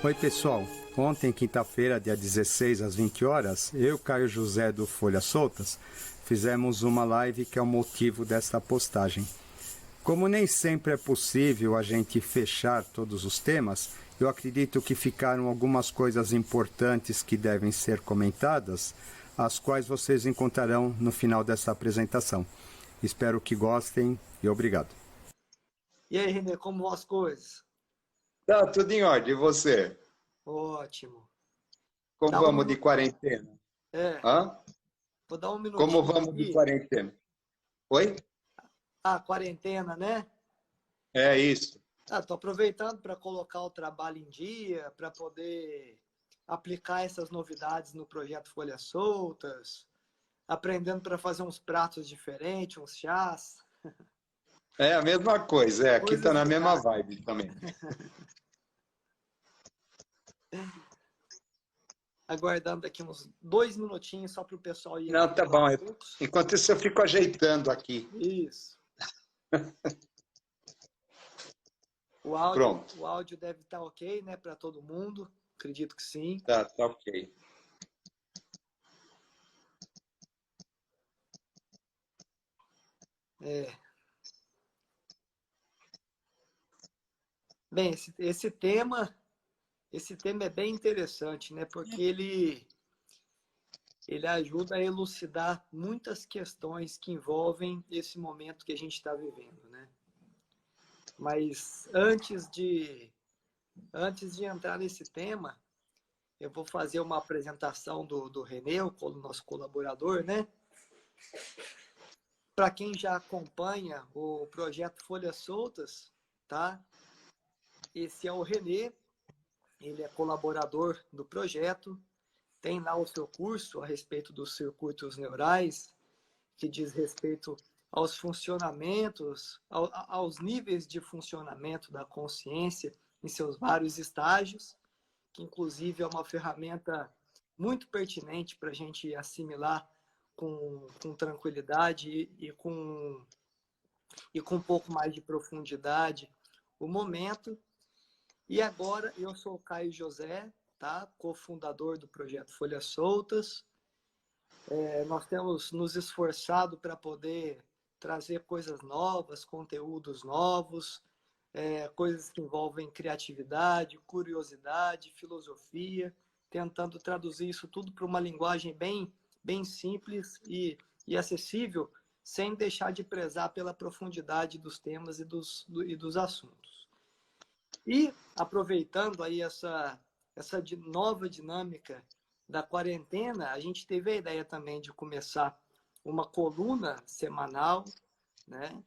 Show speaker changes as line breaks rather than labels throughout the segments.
Oi, pessoal. Ontem, quinta-feira, dia 16, às 20 horas, eu, Caio José do Folhas Soltas, fizemos uma live que é o motivo desta postagem. Como nem sempre é possível a gente fechar todos os temas, eu acredito que ficaram algumas coisas importantes que devem ser comentadas, as quais vocês encontrarão no final dessa apresentação. Espero que gostem e obrigado.
E aí, Renê, como vão as coisas?
Tá, tudo em ordem. E você?
Ótimo.
Como
Dá um
vamos de
minuto.
quarentena?
É,
Hã?
vou dar um
Como
minutinho
vamos de
aqui.
quarentena? Oi?
Ah, quarentena, né?
É isso.
Tô aproveitando para colocar o trabalho em dia, para poder aplicar essas novidades no projeto Folhas Soltas, aprendendo para fazer uns pratos diferentes, uns chás,
É a mesma coisa. É, aqui tá
coisas
na
de
mesma
casa.
vibe também.
Aguardando aqui uns 2 minutinhos só para o pessoal ir
Não,
entrando
tá
aos
bom.
poucos.
Enquanto isso, eu fico ajeitando aqui.
Isso.
Pronto.
O áudio deve estar ok, né, para todo mundo. Acredito que sim.
Tá ok.
É. Bem, esse tema é bem interessante, né? Porque ele ajuda a elucidar muitas questões que envolvem esse momento que a gente está vivendo, né? Mas antes de entrar nesse tema, eu vou fazer uma apresentação do Renê, o nosso colaborador, né? Para quem já acompanha o projeto Folhas Soltas, tá? Esse é o Renê, ele é colaborador do projeto, tem lá o seu curso a respeito dos circuitos neurais, que diz respeito aos funcionamentos, aos níveis de funcionamento da consciência em seus vários estágios, que inclusive é uma ferramenta muito pertinente para a gente assimilar com tranquilidade e com um pouco mais de profundidade o momento. E agora eu sou o Caio José, tá? Cofundador do projeto Folhas Soltas. Nós temos nos esforçado para poder trazer coisas novas, conteúdos novos, coisas que envolvem criatividade, curiosidade, filosofia, tentando traduzir isso tudo para uma linguagem bem simples e acessível, sem deixar de prezar pela profundidade dos temas e dos assuntos. E aproveitando aí essa nova dinâmica da quarentena, a gente teve a ideia também de começar uma coluna semanal, né?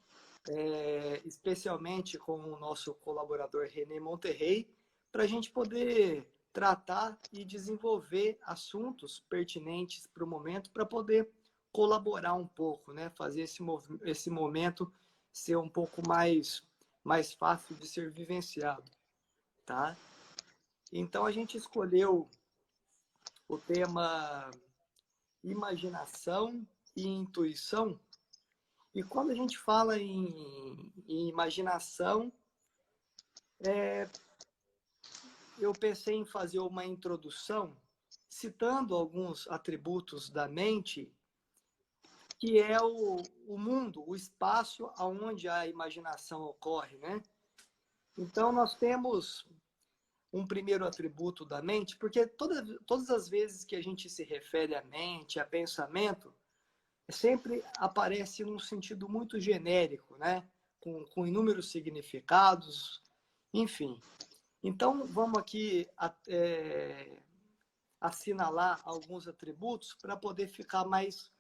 Especialmente com o nosso colaborador René Monterrey, para a gente poder tratar e desenvolver assuntos pertinentes para o momento, para poder colaborar um pouco, né? Fazer esse momento ser um pouco mais fácil de ser vivenciado, tá? Então a gente escolheu o tema imaginação e intuição. E quando a gente fala em imaginação, eu pensei em fazer uma introdução citando alguns atributos da mente, que é o mundo, o espaço onde a imaginação ocorre, né? Então, nós temos um primeiro atributo da mente, porque todas as vezes que a gente se refere à mente, a pensamento, sempre aparece num sentido muito genérico, né? Com inúmeros significados, enfim. Então, vamos aqui assinalar alguns atributos para poder ficar mais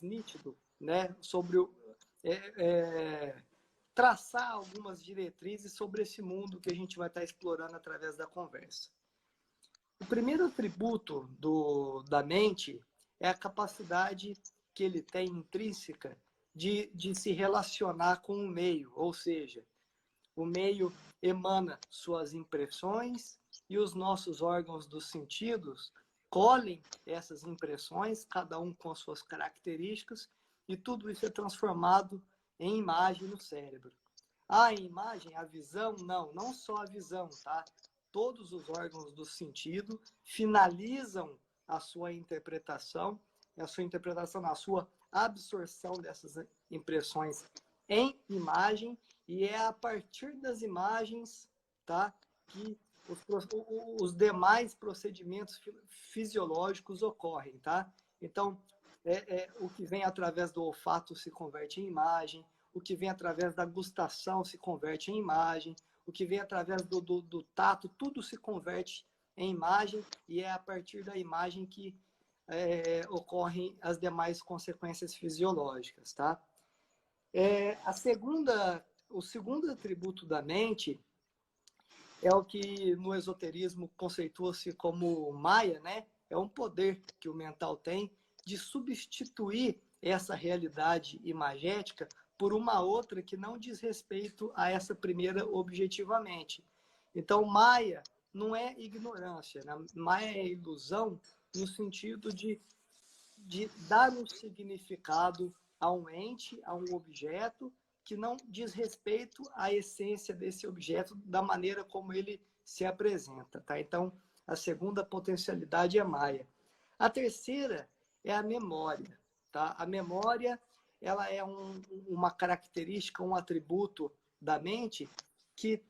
nítido, né? Sobre traçar algumas diretrizes sobre esse mundo que a gente vai estar explorando através da conversa. O primeiro atributo da mente é a capacidade que ele tem intrínseca de se relacionar com o meio, ou seja, o meio emana suas impressões e os nossos órgãos dos sentidos colhem essas impressões, cada um com suas características, e tudo isso é transformado em imagem no cérebro. A imagem, a visão, não só a visão, tá? todos os órgãos do sentido, finalizam a sua interpretação, a sua absorção dessas impressões em imagem, e é a partir das imagens, tá, que os demais procedimentos fisiológicos ocorrem, tá? Então, o que vem através do olfato se converte em imagem, o que vem através da gustação se converte em imagem, o que vem através do tato, tudo se converte em imagem, e é a partir da imagem que ocorrem as demais consequências fisiológicas, tá? O segundo atributo da mente é o que no esoterismo conceitua-se como Maya, né? É um poder que o mental tem de substituir essa realidade imagética por uma outra que não diz respeito a essa primeira objetivamente. Então, Maya não é ignorância, né? Maya é ilusão no sentido de dar um significado a um ente, a um objeto, que não diz respeito à essência desse objeto da maneira como ele se apresenta, tá? Então, a segunda potencialidade é Maya. A terceira é a memória, tá? A memória, ela é uma característica, um atributo da mente que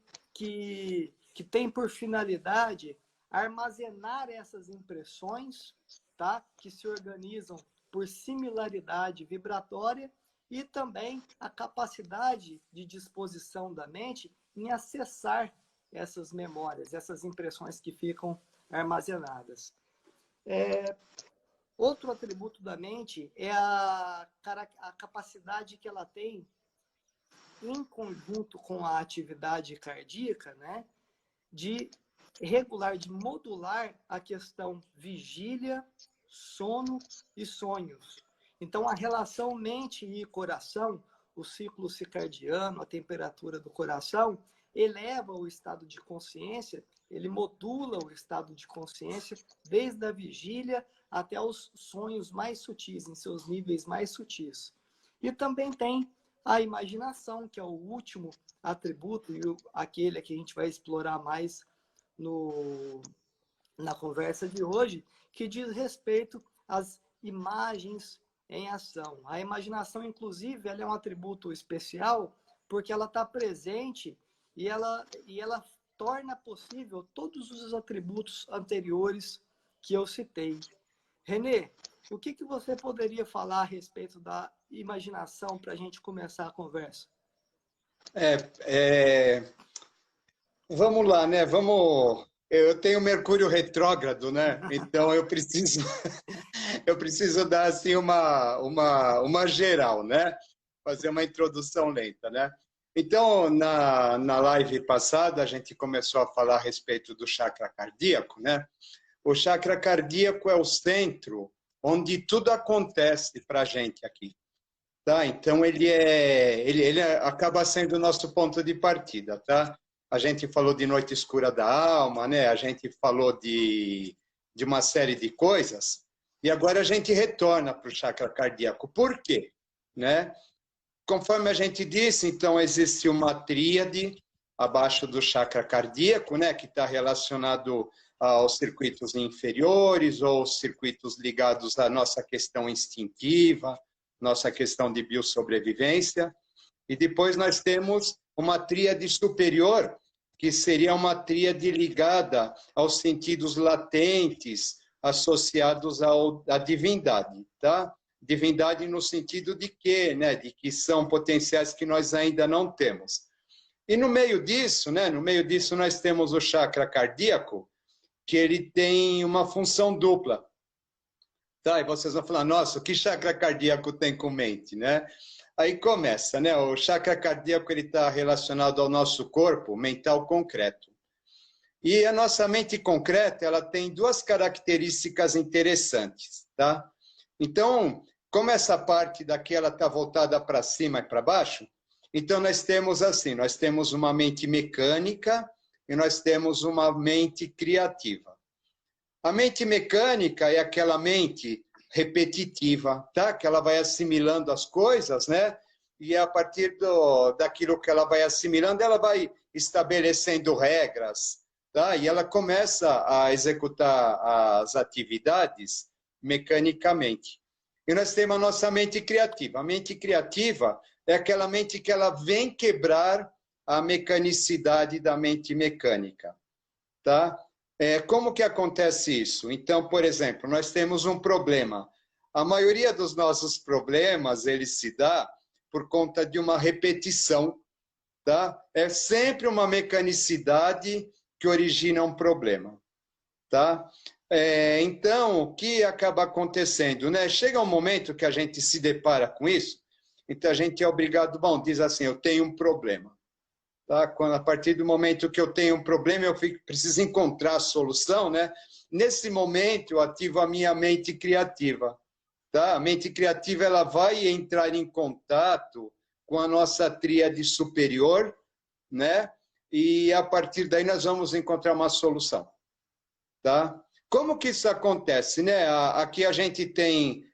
tem por finalidade armazenar essas impressões, tá? Que se organizam por similaridade vibratória, e também a capacidade de disposição da mente em acessar essas memórias, essas impressões que ficam armazenadas. Outro atributo da mente é a capacidade que ela tem, em conjunto com a atividade cardíaca, né, de regular, de modular a questão vigília, sono e sonhos. Então, a relação mente e coração, o ciclo circadiano, a temperatura do coração, eleva o estado de consciência, ele modula o estado de consciência desde a vigília até os sonhos mais sutis, em seus níveis mais sutis. E também tem a imaginação, que é o último atributo, e aquele que a gente vai explorar mais na conversa de hoje, que diz respeito às imagens em ação. A imaginação, inclusive, ela é um atributo especial porque ela está presente e ela torna possível todos os atributos anteriores que eu citei. Renê, o que você poderia falar a respeito da imaginação para a gente começar a conversa?
Vamos lá, né? Eu tenho Mercúrio retrógrado, né? Então eu preciso dar assim uma geral, né? Fazer uma introdução lenta, né? Então, na live passada, a gente começou a falar a respeito do chakra cardíaco, né? O chakra cardíaco é o centro onde tudo acontece para a gente aqui, tá? Então, ele acaba sendo o nosso ponto de partida, tá? A gente falou de noite escura da alma, né? A gente falou de uma série de coisas, e agora a gente retorna para o chakra cardíaco. Por quê? Né? Conforme a gente disse, então, existe uma tríade abaixo do chakra cardíaco, né? Que está relacionado aos circuitos inferiores ou aos circuitos ligados à nossa questão instintiva, nossa questão de biossobrevivência. E depois nós temos uma tríade superior, que seria uma tríade ligada aos sentidos latentes associados à divindade, tá? Divindade no sentido de quê, né? De que são potenciais que nós ainda não temos. E no meio disso, né? No meio disso nós temos o chakra cardíaco, que ele tem uma função dupla. Tá? E vocês vão falar, nossa, o que chakra cardíaco tem com mente, né? Aí começa, né? O chakra cardíaco ele está relacionado ao nosso corpo mental concreto. E a nossa mente concreta, ela tem duas características interessantes, tá? Então, como essa parte daqui ela está voltada para cima e para baixo, então nós temos assim, nós temos uma mente mecânica e nós temos uma mente criativa. A mente mecânica é aquela mente repetitiva, tá? Que ela vai assimilando as coisas, né? E a partir daquilo que ela vai assimilando, ela vai estabelecendo regras, tá? E ela começa a executar as atividades mecanicamente. E nós temos a nossa mente criativa. A mente criativa é aquela mente que ela vem quebrar a mecanicidade da mente mecânica, tá? Como que acontece isso? Então, por exemplo, nós temos um problema. A maioria dos nossos problemas, eles se dá por conta de uma repetição, tá? É sempre uma mecanicidade que origina um problema, tá? Então, o que acaba acontecendo, né? Chega um momento que a gente se depara com isso, então a gente é obrigado, bom, diz assim, eu tenho um problema, tá? A partir do momento que eu tenho um problema, eu preciso encontrar a solução, né? Nesse momento, eu ativo a minha mente criativa, tá? A mente criativa, ela vai entrar em contato com a nossa tríade superior, né? E a partir daí nós vamos encontrar uma solução, tá? Como que isso acontece, né? Aqui a gente tem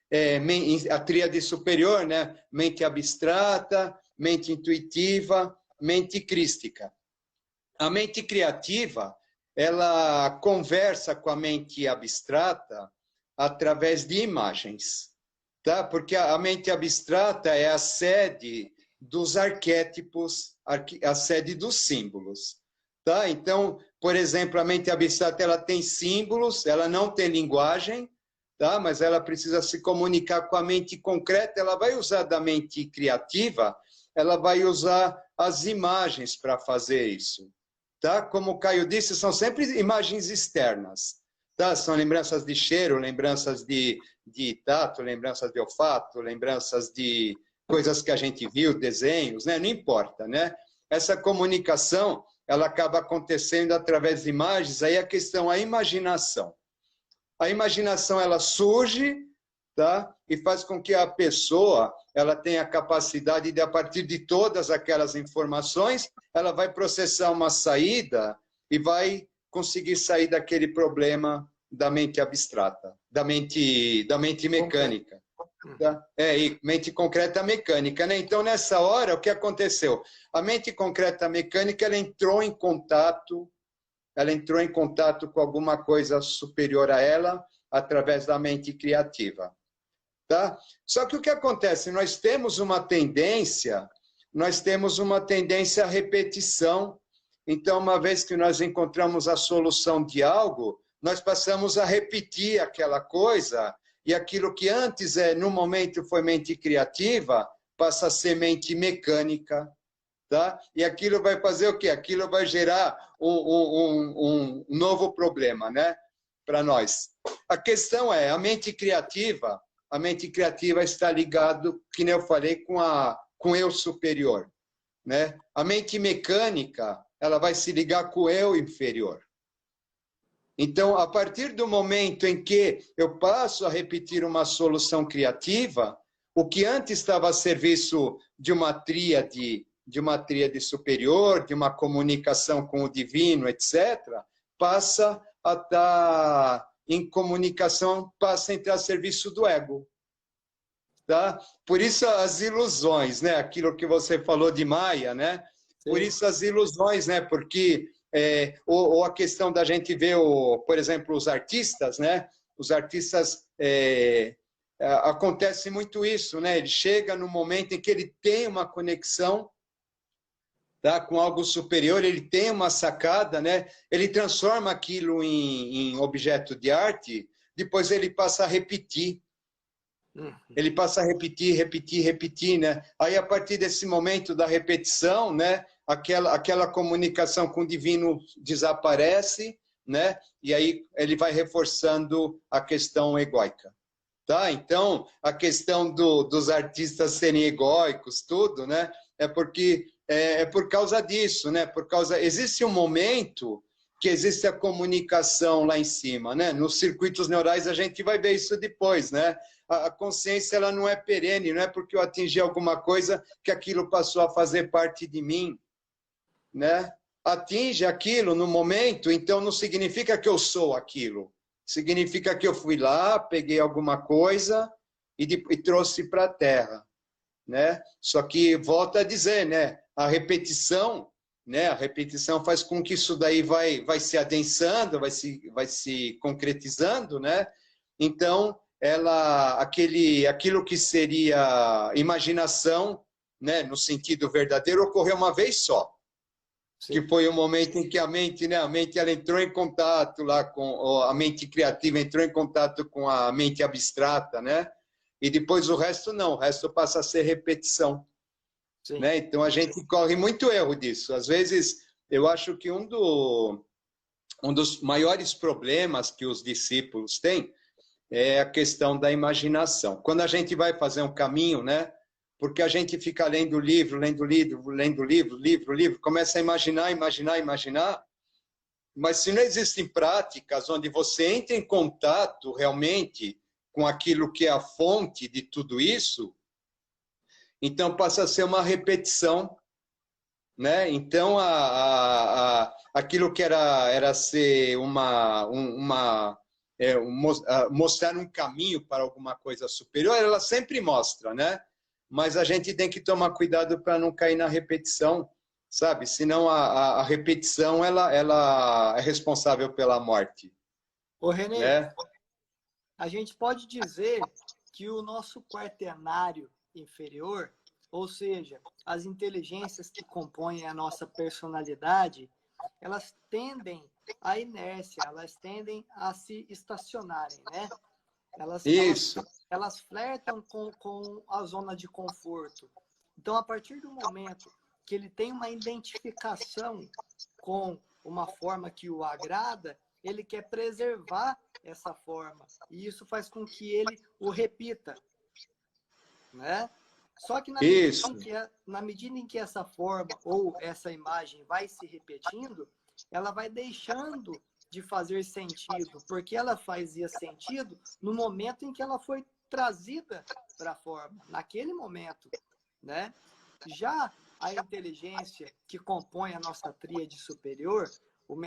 a tríade superior, né? Mente abstrata, mente intuitiva, mente crística. A mente criativa, ela conversa com a mente abstrata através de imagens, tá? Porque a mente abstrata é a sede dos arquétipos, a sede dos símbolos, tá? Então, por exemplo, a mente abstrata, ela tem símbolos, ela não tem linguagem, tá? Mas ela precisa se comunicar com a mente concreta, ela vai usar da mente criativa, ela vai usar as imagens para fazer isso, tá? Como o Caio disse, são sempre imagens externas, tá? São lembranças de cheiro, lembranças de tato, lembranças de olfato, lembranças de coisas que a gente viu, desenhos, né? Não importa, né? Essa comunicação, ela acaba acontecendo através de imagens, aí a questão, a imaginação. A imaginação, ela surge, tá? E faz com que a pessoa, ela tenha a capacidade de, a partir de todas aquelas informações, ela vai processar uma saída e vai conseguir sair daquele problema da mente abstrata, da mente mecânica. Tá? E mente concreta mecânica, né? Então, nessa hora, o que aconteceu? A mente concreta mecânica, ela entrou em contato com alguma coisa superior a ela, através da mente criativa, tá? Só que o que acontece? Nós temos uma tendência à repetição. Então, uma vez que nós encontramos a solução de algo, nós passamos a repetir aquela coisa, e aquilo que antes, no momento, foi mente criativa, passa a ser mente mecânica, tá? E aquilo vai fazer o quê? Aquilo vai gerar um novo problema, né? Para nós. A questão é, a mente criativa está ligada, que nem eu falei, com o eu superior, né? A mente mecânica, ela vai se ligar com o eu inferior. Então, a partir do momento em que eu passo a repetir uma solução criativa, o que antes estava a serviço de uma tríade superior, de uma comunicação com o divino, etc., passa a estar em comunicação, passa a entrar a serviço do ego. Tá? Por isso as ilusões, né? Aquilo que você falou de Maia, né? Sim. Por isso as ilusões, né? Porque ou a questão da gente ver, por exemplo, os artistas, né? Os artistas, acontece muito isso, né? Ele chega no momento em que ele tem uma conexão, tá, com algo superior, ele tem uma sacada, né? Ele transforma aquilo em objeto de arte, depois ele passa a repetir. Ele passa a repetir, né? Aí, a partir desse momento da repetição, né? Aquela comunicação com o divino desaparece, né? E aí ele vai reforçando a questão egóica, tá? Então, a questão dos artistas serem egóicos, tudo, né? É porque é por causa disso, né? Existe um momento que existe a comunicação lá em cima, né? Nos circuitos neurais a gente vai ver isso depois, né? A consciência, ela não é perene, não é porque eu atingi alguma coisa que aquilo passou a fazer parte de mim, né? Atinge aquilo no momento, então não significa que eu sou aquilo. Significa que eu fui lá, peguei alguma coisa e trouxe para a Terra, né? Só que, volta a dizer, né? A repetição, né? A repetição faz com que isso daí vai se adensando, vai se concretizando, né? Então, aquilo que seria imaginação, né, no sentido verdadeiro, ocorreu uma vez só. Sim. Que foi o momento em que a mente, né, ela entrou em contato lá com a mente criativa, entrou em contato com a mente abstrata, né? E depois o resto não, o resto passa a ser repetição. Né? Então a gente corre muito erro disso. Às vezes, eu acho que um dos maiores problemas que os discípulos têm é a questão da imaginação. Quando a gente vai fazer um caminho, né? Porque a gente fica lendo livro, começa a imaginar, mas se não existem práticas onde você entra em contato realmente com aquilo que é a fonte de tudo isso, então passa a ser uma repetição, né? Então aquilo que era ser mostrar um caminho para alguma coisa superior, ela sempre mostra, né? Mas a gente tem que tomar cuidado para não cair na repetição, sabe? Senão a repetição ela é responsável pela morte.
Ô, Renê,
né?
A gente pode dizer que o nosso quaternário inferior, ou seja, as inteligências que compõem a nossa personalidade, elas tendem à inércia, elas tendem a se estacionarem, né? Elas flertam com a zona de conforto. Então, a partir do momento que ele tem uma identificação com uma forma que o agrada, ele quer preservar essa forma. E isso faz com que ele o repita, né? Só que na medida em que essa forma ou essa imagem vai se repetindo, ela vai deixando de fazer sentido, porque ela fazia sentido no momento em que ela foi trazida para a forma, naquele momento, né? Já a inteligência que compõe a nossa tríade superior,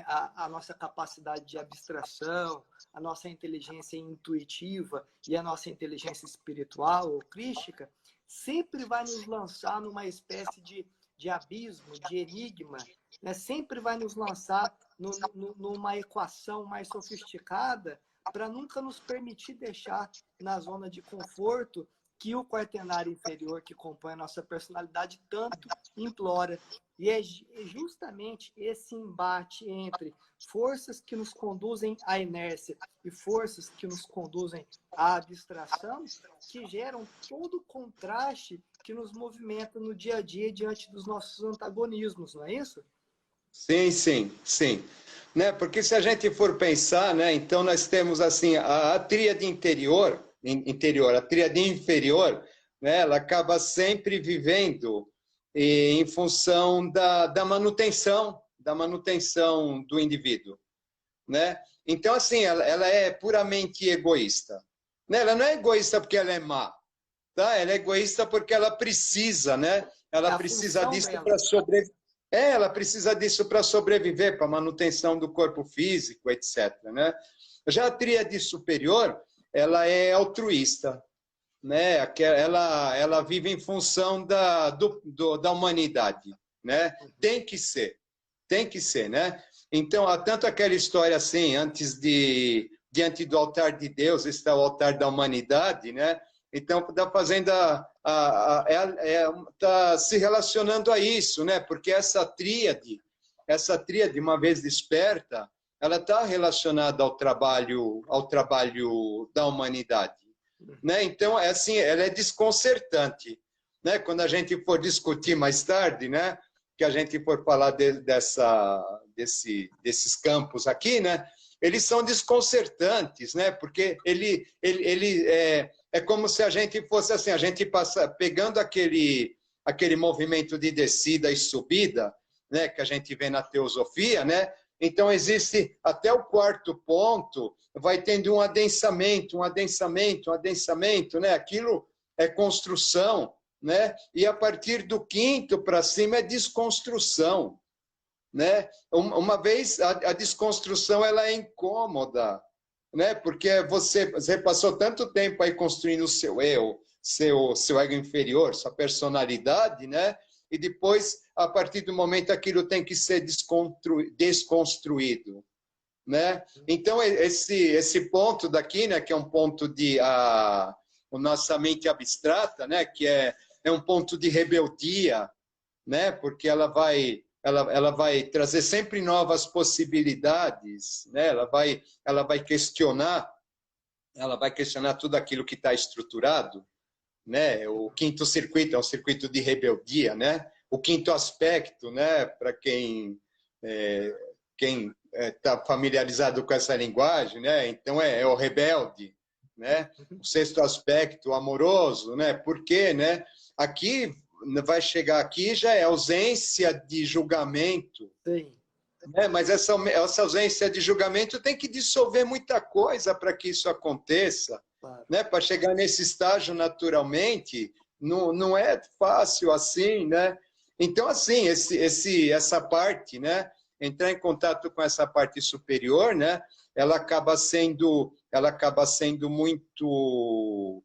a nossa capacidade de abstração, a nossa inteligência intuitiva e a nossa inteligência espiritual ou crística, sempre vai nos lançar numa espécie de abismo, de enigma, né? Sempre vai nos lançar numa equação mais sofisticada para nunca nos permitir deixar na zona de conforto que o quaternário inferior que compõe a nossa personalidade tanto implora. E é justamente esse embate entre forças que nos conduzem à inércia e forças que nos conduzem à abstração que geram todo o contraste que nos movimenta no dia a dia diante dos nossos antagonismos, não é isso?
Sim. Né? Porque se a gente for pensar, né, então nós temos assim a tríade interior, a tríade inferior, né, ela acaba sempre vivendo em função da manutenção do indivíduo, né? Então assim, ela é puramente egoísta, né? Ela não é egoísta porque ela é má, tá? Ela é egoísta porque ela precisa, né? Ela precisa disso para sobreviver. Ela precisa disso para sobreviver, para manutenção do corpo físico, etc. Né? Já a tríade superior, ela é altruísta, né? Ela vive em função da humanidade, né? Tem que ser, né? Então, há tanto aquela história assim, diante do altar de Deus está o altar da humanidade, né? Então, está fazendo está se relacionando a isso, né? Porque essa tríade, uma vez desperta, ela está relacionada ao trabalho da humanidade, né? Então, é assim, ela é desconcertante, né? Quando a gente for discutir mais tarde, né? Que a gente for falar desses campos aqui, né? Eles são desconcertantes, né? Porque ele é como se a gente fosse assim, a gente passa pegando aquele movimento de descida e subida, né, que a gente vê na teosofia, né? Então existe até o quarto ponto, vai tendo um adensamento, né? Aquilo é construção, né? E a partir do quinto para cima é desconstrução, né? Uma vez a desconstrução ela é incômoda, né? Porque você passou tanto tempo aí construindo o seu eu, seu ego inferior, sua personalidade, né? e depois, a partir do momento, aquilo tem que ser desconstruído, né? Então, esse ponto daqui, né, que é um ponto de a nossa mente abstrata, né, que é um ponto de rebeldia, né, porque ela vai trazer sempre novas possibilidades, né? Ela vai questionar tudo aquilo que está estruturado, né? O quinto circuito é um circuito de rebeldia, né? O quinto aspecto, né? Para quem está familiarizado com essa linguagem, né? Então é o rebelde, né? O sexto aspecto, o amoroso, né? Por quê, né? Aqui vai chegar aqui já é ausência de julgamento.
Sim.
Mas essa ausência de julgamento tem que dissolver muita coisa para que isso aconteça.
Claro.
Né? Para chegar nesse estágio naturalmente, não é fácil assim. Né? Então, assim, essa parte, né? Entrar em contato com essa parte superior, né? Ela acaba sendo muito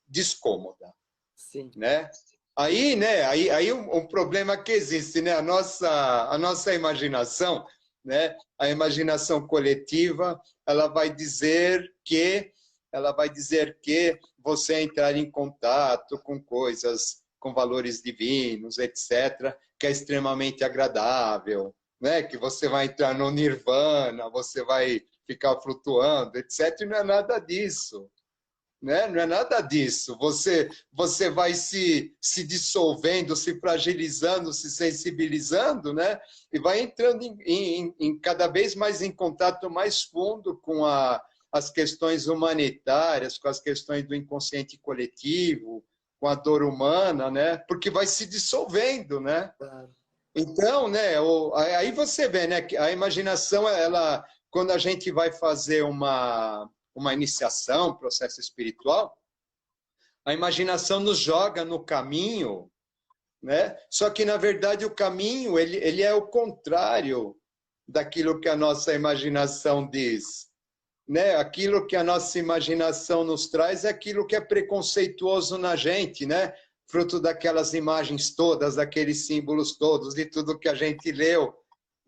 descômoda.
Sim.
Né? Aí, né? Aí um problema que existe, né? A nossa imaginação, né? A imaginação coletiva, ela vai dizer que você entrar em contato com coisas, com valores divinos, etc., que é extremamente agradável, né? Que você vai entrar no nirvana, você vai ficar flutuando, etc. E não é nada disso. Né? Não é nada disso. Você vai se dissolvendo, se fragilizando, se sensibilizando, né? E vai entrando em cada vez mais em contato mais fundo com as questões humanitárias, com as questões do inconsciente coletivo, com a dor humana, né? Porque vai se dissolvendo, né?
Claro.
Então, né? Aí você vê, né? Que a imaginação, ela, quando a gente vai fazer uma iniciação, um processo espiritual, a imaginação nos joga no caminho, né? Só que, na verdade, o caminho ele é o contrário daquilo que a nossa imaginação diz. Né? Aquilo que a nossa imaginação nos traz é aquilo que é preconceituoso na gente, né? Fruto daquelas imagens todas, daqueles símbolos todos, de tudo que a gente leu,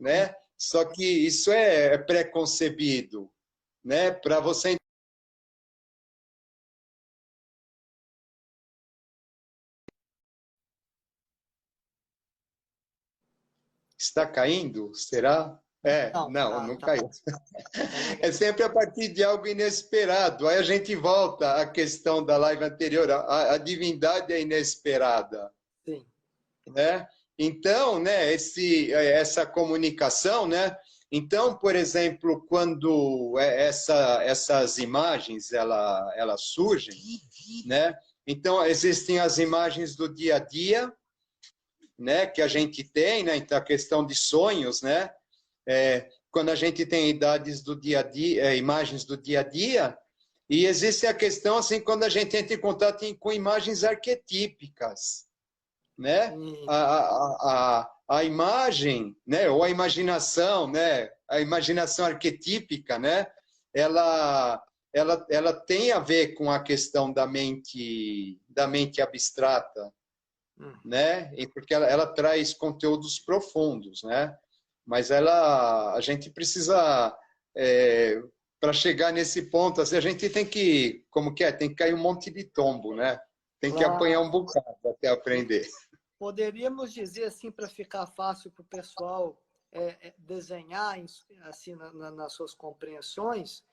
né? Só que isso é preconcebido, né? Para você está caindo, será? Não
Tá.
caiu. É sempre a partir de algo inesperado. Aí a gente volta à questão da live anterior, a divindade é inesperada.
Sim.
Né? Então, né, essa comunicação, né? Então, por exemplo, quando essas imagens elas surgem, né? Então existem as imagens do dia a dia, né? Que a gente tem, né? Então a questão de sonhos, né? Quando a gente tem idades do dia a dia, imagens do dia a dia, e existe a questão assim quando a gente entra em contato com imagens arquetípicas. Né? A imagem, né? Ou a imaginação, né? A imaginação arquetípica, né? Ela tem a ver com a questão da mente abstrata, né? E porque ela traz conteúdos profundos, né? Mas a gente precisa para chegar nesse ponto, assim, a gente tem que, tem que cair um monte de tombo, né? Tem que apanhar um bocado até aprender.
Poderíamos dizer assim, para ficar fácil para o pessoal desenhar assim nas suas compreensões,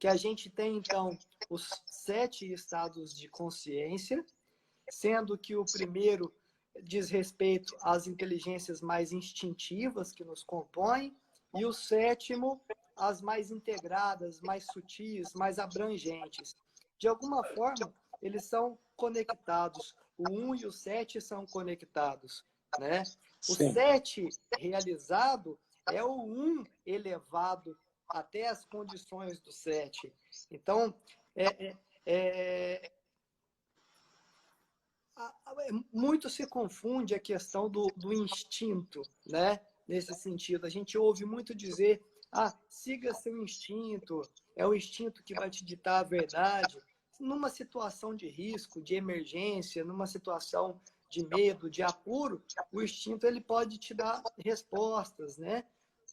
que a gente tem então os 7 estados de consciência, sendo que o primeiro diz respeito às inteligências mais instintivas que nos compõem, e o 7º as mais integradas, mais sutis, mais abrangentes. De alguma forma, eles são conectados. O 1 e o 7 são conectados, né? O 7 realizado é o 1 elevado até as condições do 7. Então, muito se confunde a questão do instinto, né? Nesse sentido, a gente ouve muito dizer, siga seu instinto, é o instinto que vai te ditar a verdade. Numa situação de risco, de emergência, numa situação de medo, de apuro, o instinto ele pode te dar respostas, né?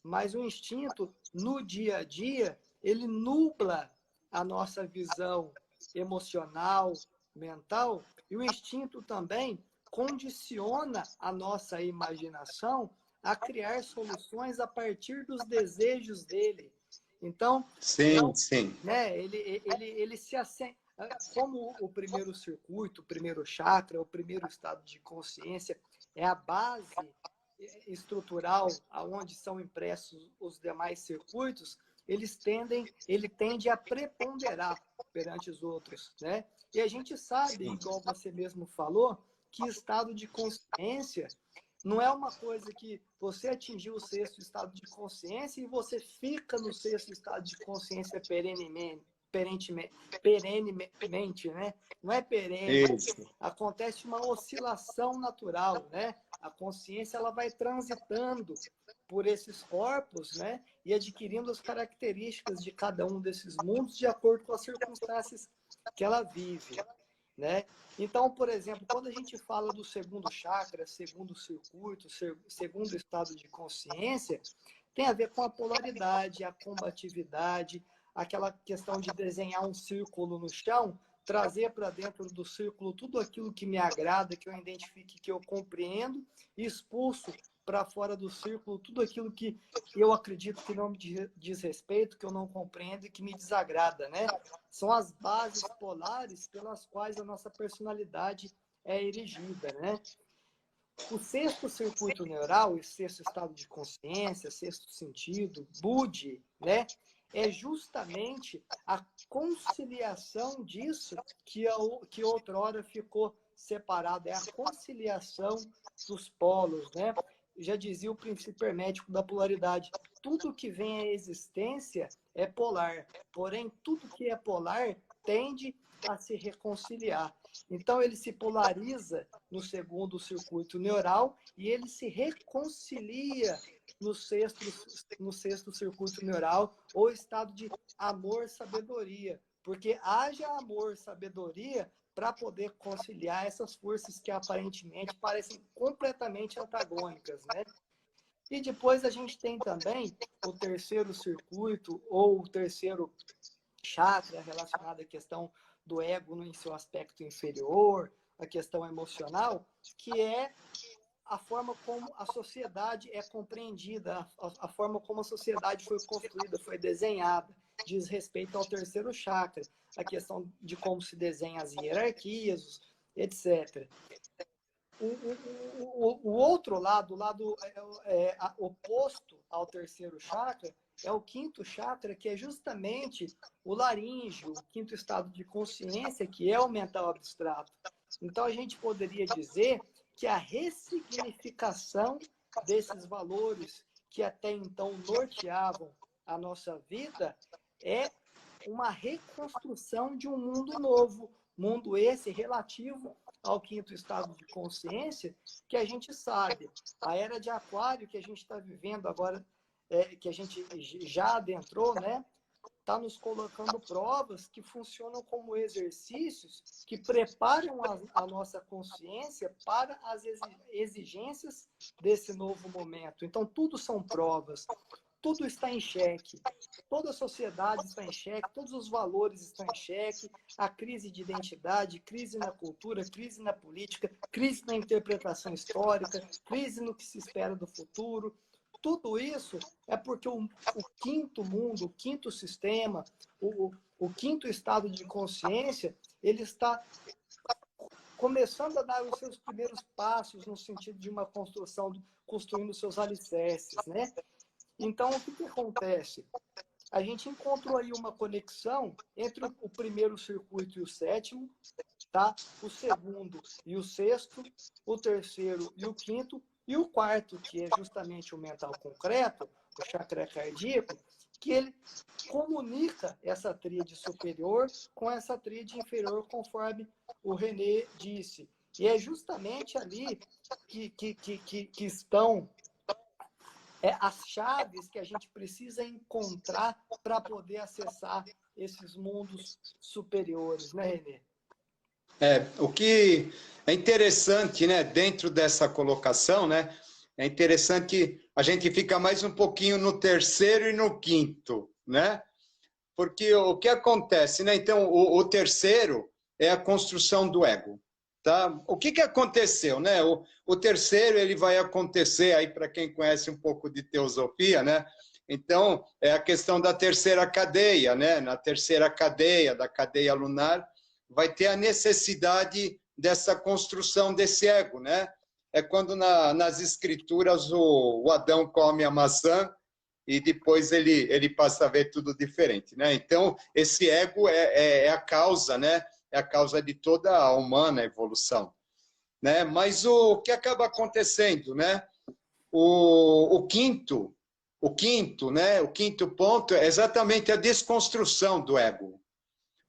Mas o instinto, no dia a dia, ele nubla a nossa visão emocional, mental, e o instinto também condiciona a nossa imaginação a criar soluções a partir dos desejos dele. Então,
Sim, sim.
né, ele se assenta, como o primeiro circuito, o primeiro chakra, o primeiro estado de consciência é a base estrutural aonde são impressos os demais circuitos, ele tende a preponderar perante os outros, né? E a gente sabe, igual você mesmo falou, que estado de consciência não é uma coisa que você atingiu o sexto estado de consciência e você fica no sexto estado de consciência perenemente, né? Não é perene.
Isso.
Acontece uma oscilação natural, né? A consciência ela vai transitando por esses corpos, né? E adquirindo as características de cada um desses mundos de acordo com as circunstâncias que ela vive, né? Então, por exemplo, quando a gente fala do segundo chakra, segundo circuito, segundo estado de consciência, tem a ver com a polaridade, a combatividade, aquela questão de desenhar um círculo no chão, trazer para dentro do círculo tudo aquilo que me agrada, que eu identifique, que eu compreendo, e expulso para fora do círculo tudo aquilo que eu acredito que não me diz respeito, que eu não compreendo e que me desagrada, né? São as bases polares pelas quais a nossa personalidade é erigida, né? O sexto circuito neural, o sexto estado de consciência, sexto sentido, Budi, né? É justamente a conciliação disso que outrora ficou separado, é a conciliação dos polos, né? Já dizia o princípio hermético da polaridade, tudo que vem à existência é polar, porém tudo que é polar tende a se reconciliar. Então ele se polariza no segundo circuito neural e ele se reconcilia no sexto circuito neural, ou estado de amor-sabedoria, porque haja amor-sabedoria para poder conciliar essas forças que aparentemente parecem completamente antagônicas, né? E depois a gente tem também o terceiro circuito, ou o terceiro chakra, relacionado à questão do ego em seu aspecto inferior, a questão emocional, que é a forma como a sociedade é compreendida, a forma como a sociedade foi construída, foi desenhada, diz respeito ao terceiro chakra, a questão de como se desenha as hierarquias, etc. O outro lado, o lado oposto ao terceiro chakra, é o quinto chakra, que é justamente o laríngeo, o quinto estado de consciência, que é o mental abstrato. Então, a gente poderia dizer que a ressignificação desses valores que até então norteavam a nossa vida é uma reconstrução de um mundo novo, mundo esse relativo ao quinto estado de consciência, que a gente sabe, a era de Aquário que a gente está vivendo agora, que a gente já adentrou, né? Está nos colocando provas que funcionam como exercícios que preparam a nossa consciência para as exigências desse novo momento. Então, tudo são provas, tudo está em xeque, toda a sociedade está em xeque, todos os valores estão em xeque, a crise de identidade, crise na cultura, crise na política, crise na interpretação histórica, crise no que se espera do futuro. Tudo isso é porque o quinto mundo, o quinto sistema, o quinto estado de consciência, ele está começando a dar os seus primeiros passos no sentido de uma construção, construindo seus alicerces, né? Então, o que acontece? A gente encontrou aí uma conexão entre o primeiro circuito e o sétimo, tá? O segundo e o sexto, o terceiro e o quinto, e o quarto, que é justamente o mental concreto, o chakra cardíaco, que ele comunica essa tríade superior com essa tríade inferior, conforme o René disse. E é justamente ali que estão as chaves que a gente precisa encontrar para poder acessar esses mundos superiores, né, Renê?
O que é interessante, né, dentro dessa colocação, né, é interessante a gente fica mais um pouquinho no terceiro e no quinto, né? Porque o que acontece, né? Então, o terceiro é a construção do ego, tá? O que aconteceu, né? O terceiro ele vai acontecer aí para quem conhece um pouco de teosofia, né? Então, é a questão da terceira cadeia, né? Na terceira cadeia, da cadeia lunar, vai ter a necessidade dessa construção desse ego, né? É quando nas escrituras o Adão come a maçã e depois ele passa a ver tudo diferente, né? Então, esse ego é a causa, né? É a causa de toda a humana evolução, né? Mas o que acaba acontecendo, né? O quinto, né? O quinto ponto é exatamente a desconstrução do ego,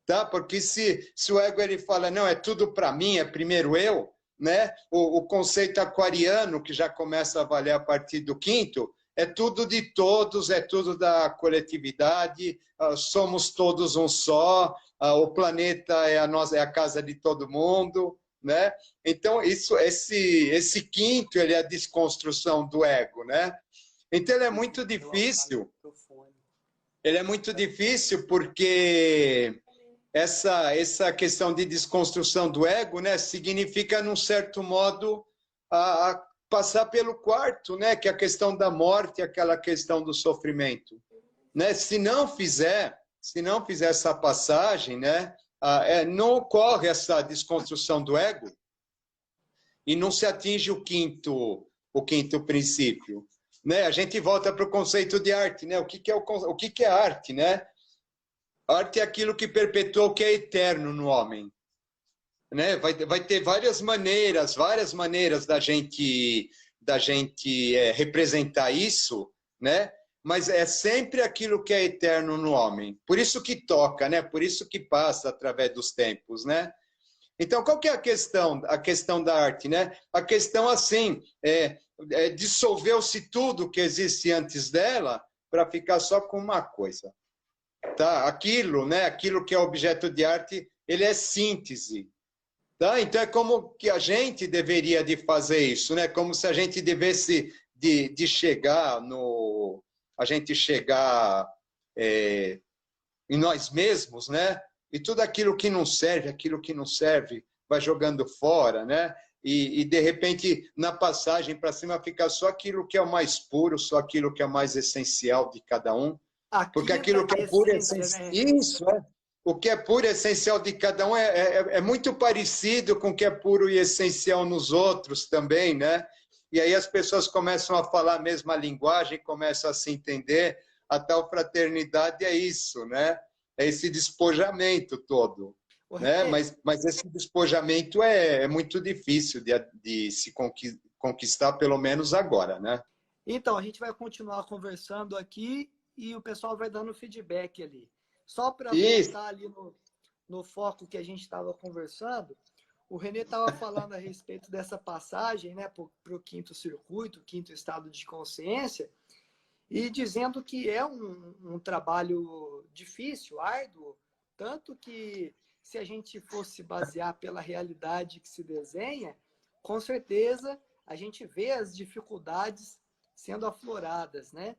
tá? Porque se o ego ele fala, não, é tudo para mim, é primeiro eu, né? O conceito aquariano, que já começa a valer a partir do quinto, é tudo de todos, é tudo da coletividade, somos todos um só, o planeta é a casa de todo mundo, né? Então, esse quinto, ele é a desconstrução do ego, né? Então, ele é muito difícil porque essa questão de desconstrução do ego, né, significa, num certo modo, a passar pelo quarto, né, que é a questão da morte, aquela questão do sofrimento, né? Se não fizer essa passagem, né, não ocorre essa desconstrução do ego e não se atinge o quinto princípio, né? A gente volta para o conceito de arte, né? O que é arte, né? Arte é aquilo que perpetua o que é eterno no homem, né? Vai ter várias maneiras da gente representar isso, né? Mas é sempre aquilo que é eterno no homem. Por isso que toca, né? Por isso que passa através dos tempos, né? Então, qual que é a questão? A questão da arte, né? A questão, assim, dissolveu-se tudo que existe antes dela para ficar só com uma coisa, tá? Aquilo, né? Aquilo que é objeto de arte, ele é síntese, tá? Então é como que a gente deveria de fazer isso, né? Como se a gente devesse de chegar em nós mesmos, né? E tudo aquilo que não serve, vai jogando fora, né? E de repente, na passagem para cima, fica só aquilo que é o mais puro, só aquilo que é o mais essencial de cada um. Porque aquilo que é puro e essencial,
né?
isso, o que é puro e essencial de cada um é muito parecido com o que é puro e essencial nos outros também, né? E aí as pessoas começam a falar a mesma linguagem, começam a se entender. A tal fraternidade é isso, né? É esse despojamento todo, né? Mas esse despojamento é muito difícil de se conquistar, pelo menos agora, né?
Então, a gente vai continuar conversando aqui e o pessoal vai dando feedback ali. Só para voltar ali no foco que a gente estava conversando, o Renê estava falando a respeito dessa passagem, né, para o quinto circuito, quinto estado de consciência, e dizendo que é um trabalho difícil, árduo, tanto que se a gente fosse basear pela realidade que se desenha, com certeza a gente vê as dificuldades sendo afloradas, né?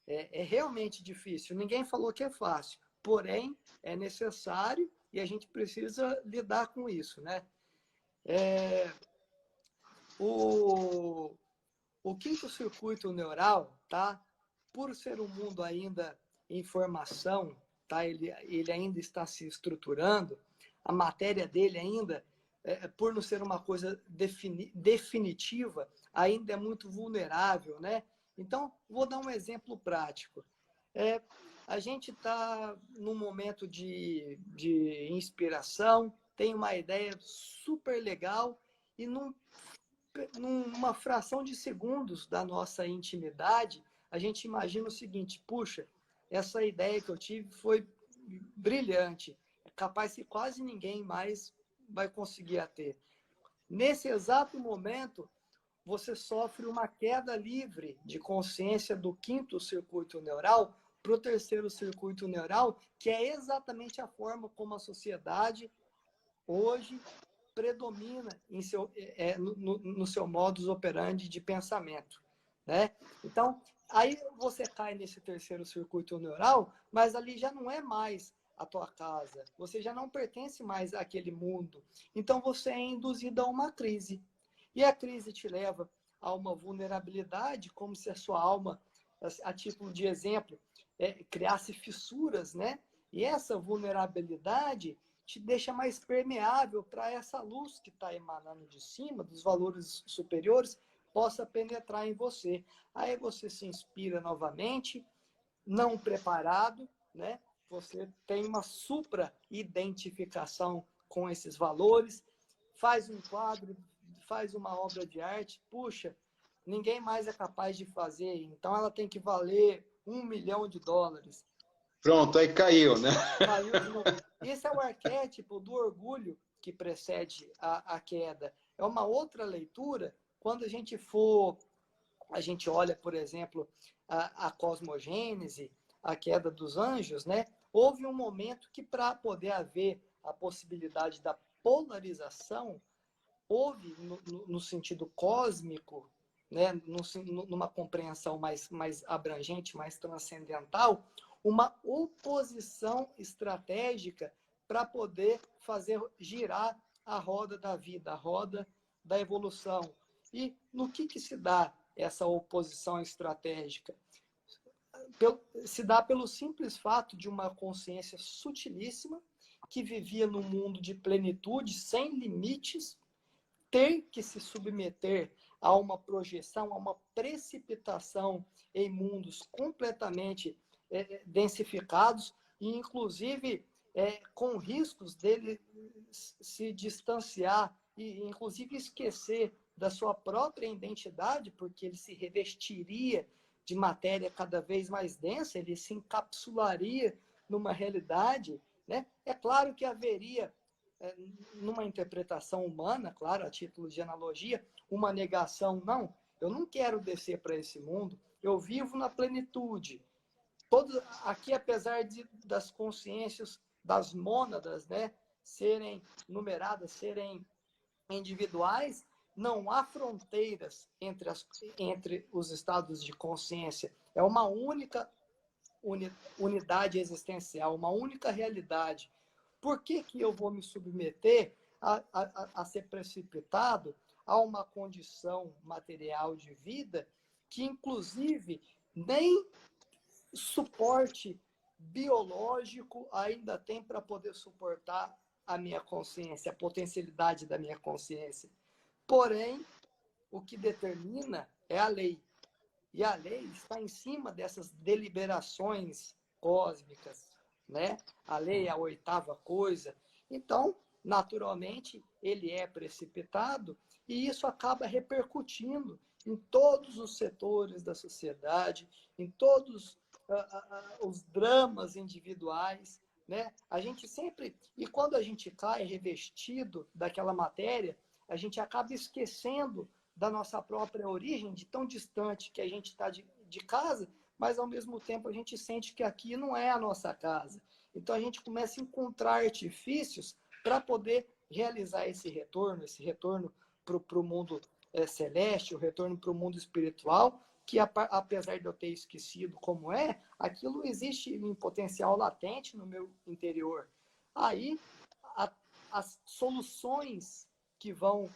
É realmente difícil. Ninguém falou que é fácil, porém é necessário e a gente precisa lidar com isso, né? O quinto circuito neural, tá? Por ser um mundo ainda em formação, tá? Ele ainda está se estruturando, a matéria dele ainda, por não ser uma coisa definitiva, ainda é muito vulnerável, né? Então, vou dar um exemplo prático. A gente está num momento de inspiração, tem uma ideia super legal e numa fração de segundos da nossa intimidade, a gente imagina o seguinte: puxa, essa ideia que eu tive foi brilhante, é capaz que quase ninguém mais vai conseguir a ter. Nesse exato momento, você sofre uma queda livre de consciência do quinto circuito neural para o terceiro circuito neural, que é exatamente a forma como a sociedade hoje predomina no seu modus operandi de pensamento, né? Então, aí você cai nesse terceiro circuito neural, mas ali já não é mais a tua casa, você já não pertence mais àquele mundo. Então, você é induzido a uma crise. E a crise te leva a uma vulnerabilidade, como se a sua alma, a título de exemplo, criasse fissuras, né? E essa vulnerabilidade te deixa mais permeável para essa luz que está emanando de cima, dos valores superiores, possa penetrar em você. Aí você se inspira novamente, não preparado, né? Você tem uma supra-identificação com esses valores, faz um quadro, faz uma obra de arte, puxa, ninguém mais é capaz de fazer, então ela tem que valer $1 milhão.
Pronto, aí caiu, né?
Caiu de novo. Esse é o arquétipo do orgulho que precede a queda. É uma outra leitura quando a gente olha, por exemplo, a cosmogênese, a queda dos anjos, né? Houve um momento que, para poder haver a possibilidade da polarização, houve, no sentido cósmico, né? Numa compreensão mais abrangente, mais transcendental, uma oposição estratégica para poder fazer girar a roda da vida, a roda da evolução. E no que se dá essa oposição estratégica? Se dá pelo simples fato de uma consciência sutilíssima que vivia num mundo de plenitude, sem limites, ter que se submeter a uma projeção, a uma precipitação em mundos completamente densificados e, inclusive, com riscos dele se distanciar e, inclusive, esquecer da sua própria identidade, porque ele se revestiria de matéria cada vez mais densa, ele se encapsularia numa realidade, né? É claro que haveria, numa interpretação humana, claro, a título de analogia, uma negação. Não, eu não quero descer para esse mundo, eu vivo na plenitude. Todos aqui, apesar das consciências das mônadas, né, serem numeradas, serem individuais, não há fronteiras entre os estados de consciência. É uma única unidade existencial, uma única realidade. Por que eu vou me submeter a ser precipitado a uma condição material de vida que, inclusive, nem suporte biológico ainda tem para poder suportar a minha consciência, a potencialidade da minha consciência? Porém, o que determina é a lei. E a lei está em cima dessas deliberações cósmicas, né? A lei é a oitava coisa. Então, naturalmente, ele é precipitado e isso acaba repercutindo em todos os setores da sociedade, em todos os dramas individuais, né? A gente sempre... E quando a gente cai revestido daquela matéria, a gente acaba esquecendo da nossa própria origem, de tão distante que a gente está de casa, mas, ao mesmo tempo, a gente sente que aqui não é a nossa casa. Então, a gente começa a encontrar artifícios para poder realizar esse retorno para o mundo celeste, o retorno para o mundo espiritual, que, apesar de eu ter esquecido como aquilo existe em potencial latente no meu interior. Aí, as soluções que vão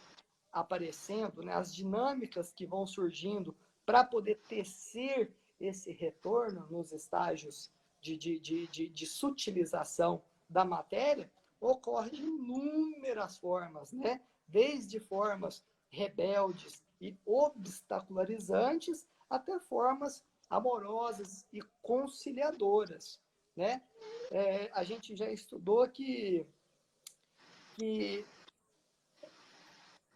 aparecendo, né, as dinâmicas que vão surgindo para poder tecer esse retorno nos estágios de sutilização da matéria, ocorre de inúmeras formas, né? Desde formas rebeldes e obstacularizantes até formas amorosas e conciliadoras, né? A gente já estudou que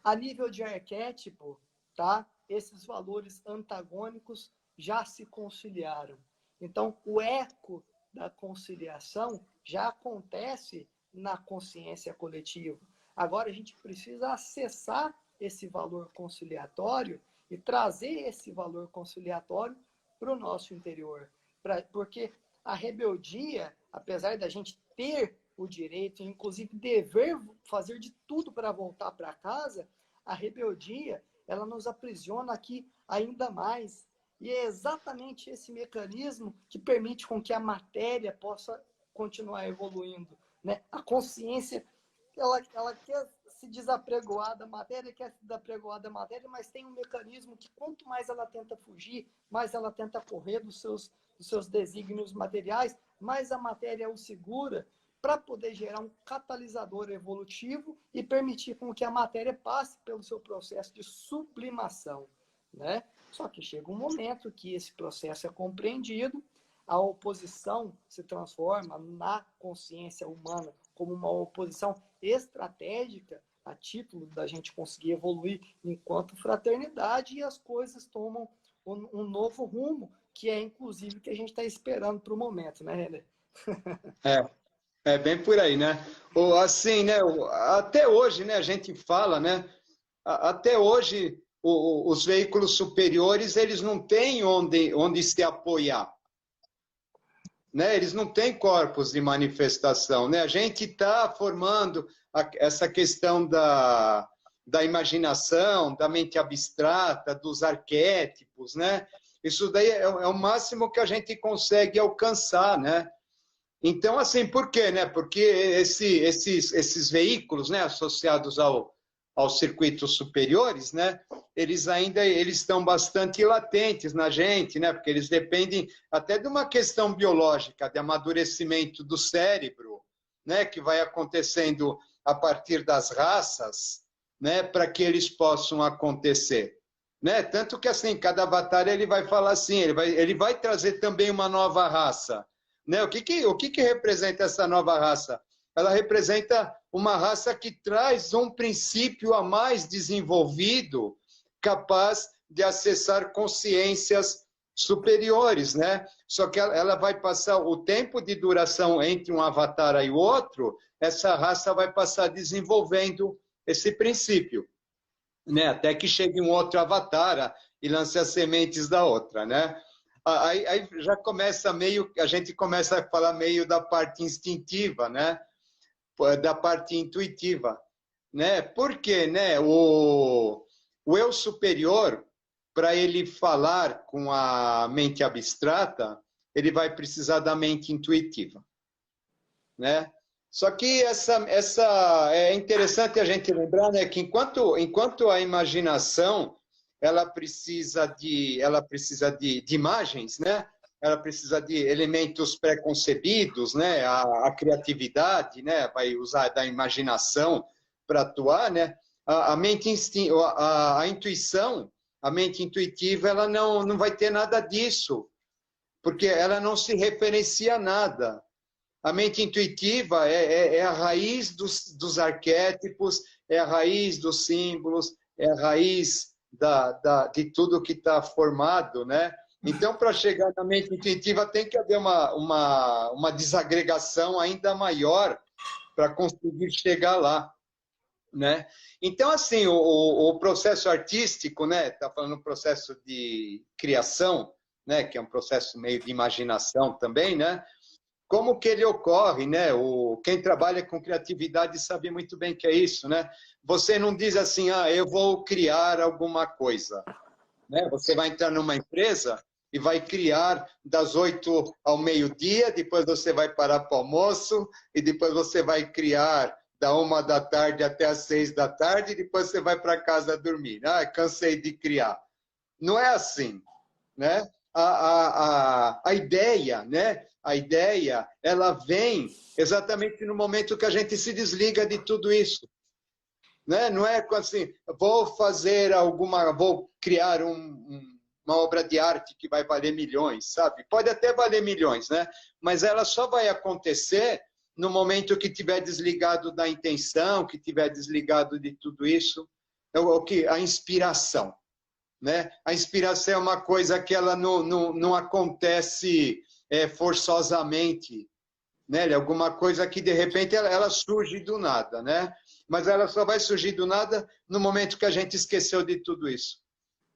a nível de arquétipo, tá? Esses valores antagônicos já se conciliaram. Então, o eco da conciliação já acontece na consciência coletiva. Agora, a gente precisa acessar esse valor conciliatório e trazer esse valor conciliatório para o nosso interior. Porque a rebeldia, apesar da gente ter o direito, inclusive dever fazer de tudo para voltar para casa, a rebeldia, ela nos aprisiona aqui ainda mais. E é exatamente esse mecanismo que permite com que a matéria possa continuar evoluindo, né? A consciência, ela quer se desapregoar da matéria, quer se desapregoar da matéria, mas tem um mecanismo que quanto mais ela tenta fugir, mais ela tenta correr dos seus desígnios materiais, mais a matéria o segura para poder gerar um catalisador evolutivo e permitir com que a matéria passe pelo seu processo de sublimação, né? Só que chega um momento que esse processo é compreendido, a oposição se transforma na consciência humana como uma oposição estratégica a título da gente conseguir evoluir enquanto fraternidade, e as coisas tomam um novo rumo, que é inclusive o que a gente está esperando para o momento, né, Renner?
É bem por aí, né? Ou assim, né? Até hoje, né? A gente fala, né? Até hoje, os veículos superiores, eles não têm onde se apoiar, né? Eles não têm corpos de manifestação, né? A gente está formando essa questão da imaginação, da mente abstrata, dos arquétipos, né? Isso daí é o máximo que a gente consegue alcançar, né? Então, assim, por quê, né? Porque esses veículos, né, associados aos circuitos superiores, né, eles estão bastante latentes na gente, né? Porque eles dependem até de uma questão biológica, de amadurecimento do cérebro, né, que vai acontecendo a partir das raças, né, para que eles possam acontecer, né? Tanto que assim, cada avatar ele vai falar assim, ele vai trazer também uma nova raça, né? O que representa essa nova raça? Ela representa uma raça que traz um princípio a mais desenvolvido, capaz de acessar consciências superiores, né? Só que ela vai passar o tempo de duração entre um avatar e o outro, essa raça vai passar desenvolvendo esse princípio, né? Até que chegue um outro avatar e lance as sementes da outra, né? Aí já começa a gente começa a falar meio da parte instintiva, né? Da parte intuitiva, né? Porque, né? O eu superior, para ele falar com a mente abstrata, ele vai precisar da mente intuitiva, né? Só que essa é interessante a gente lembrar, né, que enquanto a imaginação ela precisa de imagens, né? Ela precisa de elementos pré-concebidos, né? A criatividade, né? Vai usar da imaginação para atuar, né? A intuição, a mente intuitiva, ela não vai ter nada disso, porque ela não se referencia a nada. A mente intuitiva é a raiz dos arquétipos, é a raiz dos símbolos, é a raiz de tudo que está formado, né? Então, para chegar na mente intuitiva, tem que haver uma desagregação ainda maior para conseguir chegar lá, né? Então, assim, o processo artístico, né? Está falando do processo de criação, né? Que é um processo meio de imaginação também, né? Como que ele ocorre, né? Quem trabalha com criatividade sabe muito bem que é isso, né? Você não diz assim, eu vou criar alguma coisa, né? Você vai entrar numa empresa e vai criar das 8 ao meio-dia, depois você vai parar para o almoço, e depois você vai criar da 1 da tarde até as 6 da tarde, e depois você vai para casa dormir. Cansei de criar. Não é assim, né? A ideia, né? A ideia, ela vem exatamente no momento que a gente se desliga de tudo isso, né? Não é assim, vou criar uma obra de arte que vai valer milhões, sabe? Pode até valer milhões, né? Mas ela só vai acontecer no momento que tiver desligado da intenção, que tiver desligado de tudo isso, a inspiração, né? A inspiração é uma coisa que ela não acontece forçosamente, né? Alguma coisa que de repente ela surge do nada, né? Mas ela só vai surgir do nada no momento que a gente esqueceu de tudo isso.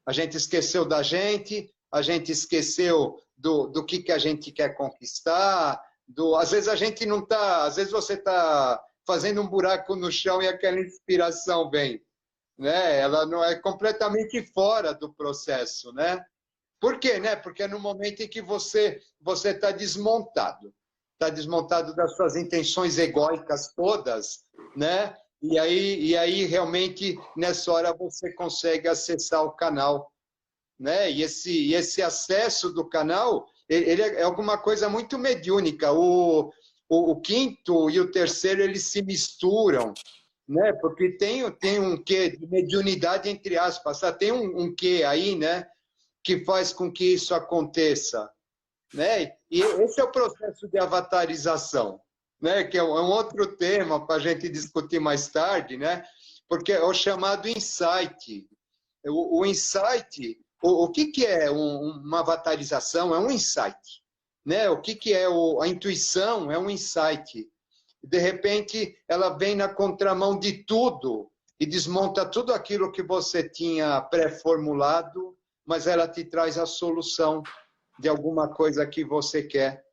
A gente esqueceu da gente, a gente esqueceu do que a gente quer conquistar, Às vezes a gente não está, às vezes você está fazendo um buraco no chão e aquela inspiração vem, né? Ela não é completamente fora do processo, né? Por quê, né? Porque é no momento em que você está desmontado das suas intenções egóicas todas, né? E aí realmente nessa hora você consegue acessar o canal, né? E esse acesso do canal, ele é alguma coisa muito mediúnica. O quinto e o terceiro, eles se misturam, né? Porque tem um quê de mediunidade, entre aspas, tá? Tem um quê aí, né? Que faz com que isso aconteça, né? E esse é o processo de avatarização, né? Que é um outro tema para a gente discutir mais tarde, né? Porque é o chamado insight. O insight, o que é uma avatarização? É um insight, né? O que é a intuição? É um insight. De repente, ela vem na contramão de tudo e desmonta tudo aquilo que você tinha pré-formulado, mas ela te traz a solução de alguma coisa que você quer,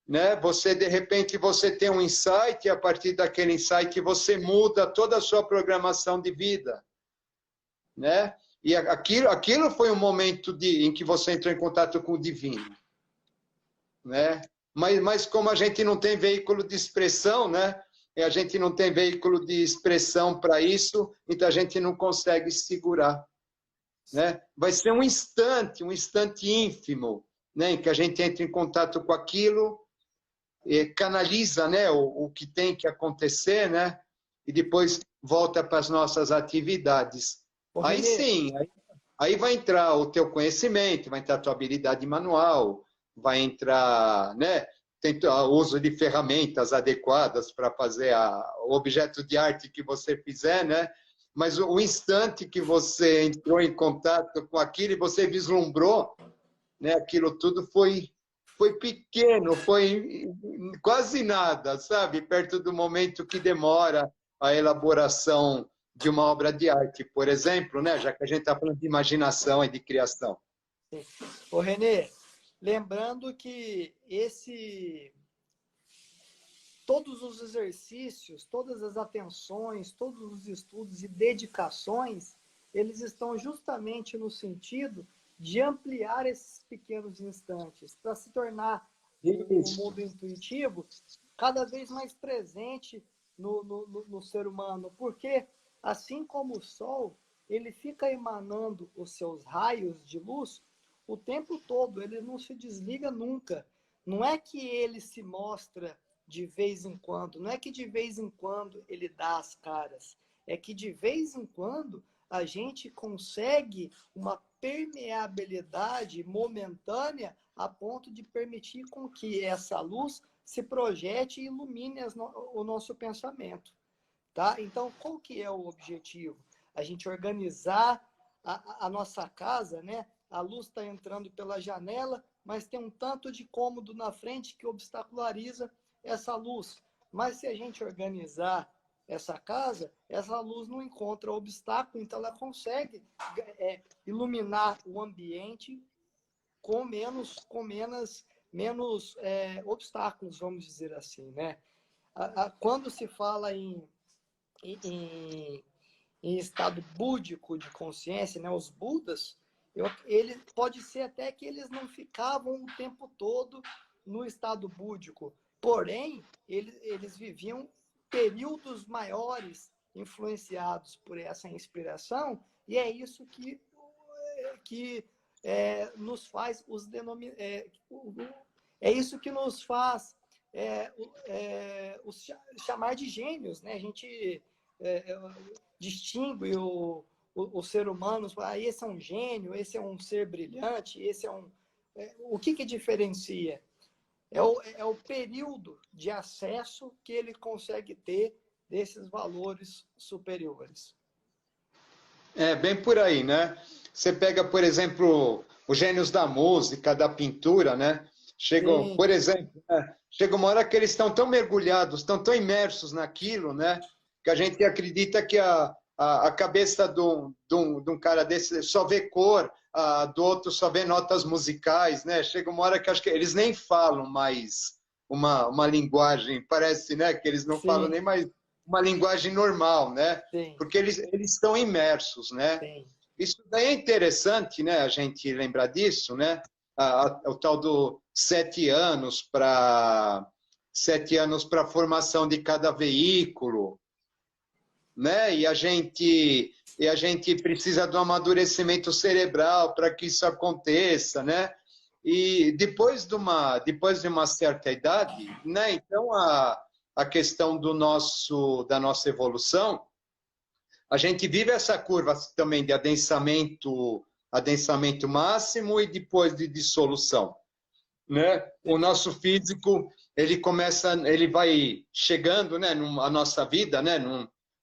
né? De repente, você tem um insight e a partir daquele insight você muda toda a sua programação de vida, né? E aquilo foi um momento em que você entrou em contato com o divino, né? Mas como a gente não tem veículo de expressão, né? E a gente não tem veículo de expressão para isso, então a gente não consegue segurar, né? Vai ser um instante ínfimo, né? Em que a gente entra em contato com aquilo, canaliza, né? O que tem que acontecer, né? E depois volta para as nossas atividades. Aí sim, aí vai entrar o teu conhecimento, vai entrar a tua habilidade manual, vai entrar, né? Tem o uso de ferramentas adequadas para fazer o objeto de arte que você fizer, né? Mas o instante que você entrou em contato com aquilo e você vislumbrou, né? Aquilo tudo foi pequeno, foi quase nada, sabe? Perto do momento que demora a elaboração de uma obra de arte, por exemplo, né? Já que a gente está falando de imaginação e de criação.
Sim. Ô, Renê, lembrando que todos os exercícios, todas as atenções, todos os estudos e dedicações, eles estão justamente no sentido de ampliar esses pequenos instantes, para se tornar o mundo intuitivo cada vez mais presente no ser humano. Porque, assim como o Sol, ele fica emanando os seus raios de luz o tempo todo, ele não se desliga nunca. Não é que ele se mostra de vez em quando, não é que de vez em quando ele dá as caras, é que de vez em quando a gente consegue uma permeabilidade momentânea a ponto de permitir com que essa luz se projete e ilumine o nosso pensamento. Tá? Então, qual que é o objetivo? A gente organizar a nossa casa, né? A luz está entrando pela janela, mas tem um tanto de cômodo na frente que obstaculariza essa luz. Mas se a gente organizar essa casa, essa luz não encontra obstáculo, então ela consegue iluminar o ambiente com menos obstáculos, vamos dizer assim, né? Quando se fala em estado búdico de consciência, né? Os Budas, ele pode ser até que eles não ficavam o tempo todo no estado búdico, porém, eles viviam períodos maiores influenciados por essa inspiração, e é isso que nos faz é isso que nos faz chamar de gênios, né? A gente distingue o ser humano, esse é um gênio, esse é um ser brilhante, esse é um... o que diferencia? É o período de acesso que ele consegue ter desses valores superiores.
É, bem por aí, né? Você pega, por exemplo, os gênios da música, da pintura, né? Chegam, por exemplo, né? Chega uma hora que eles estão tão mergulhados, estão tão imersos naquilo, né? Que a gente acredita que a cabeça de um cara desse só vê cor, do outro só vê notas musicais, né? Chega uma hora que acho que eles nem falam mais uma linguagem, parece, né, que eles não
Sim.
falam nem mais uma linguagem normal, né?
Sim.
Porque eles estão imersos, né?
Sim.
Isso daí é interessante, né, a gente lembrar disso, né? O tal do 7 anos para a formação de cada veículo, né? E a gente precisa do amadurecimento cerebral para que isso aconteça, né? E depois de uma certa idade, né? Então a questão da nossa evolução, a gente vive essa curva também de adensamento máximo e depois de dissolução, né? O nosso físico, ele vai chegando, né, a nossa vida, né,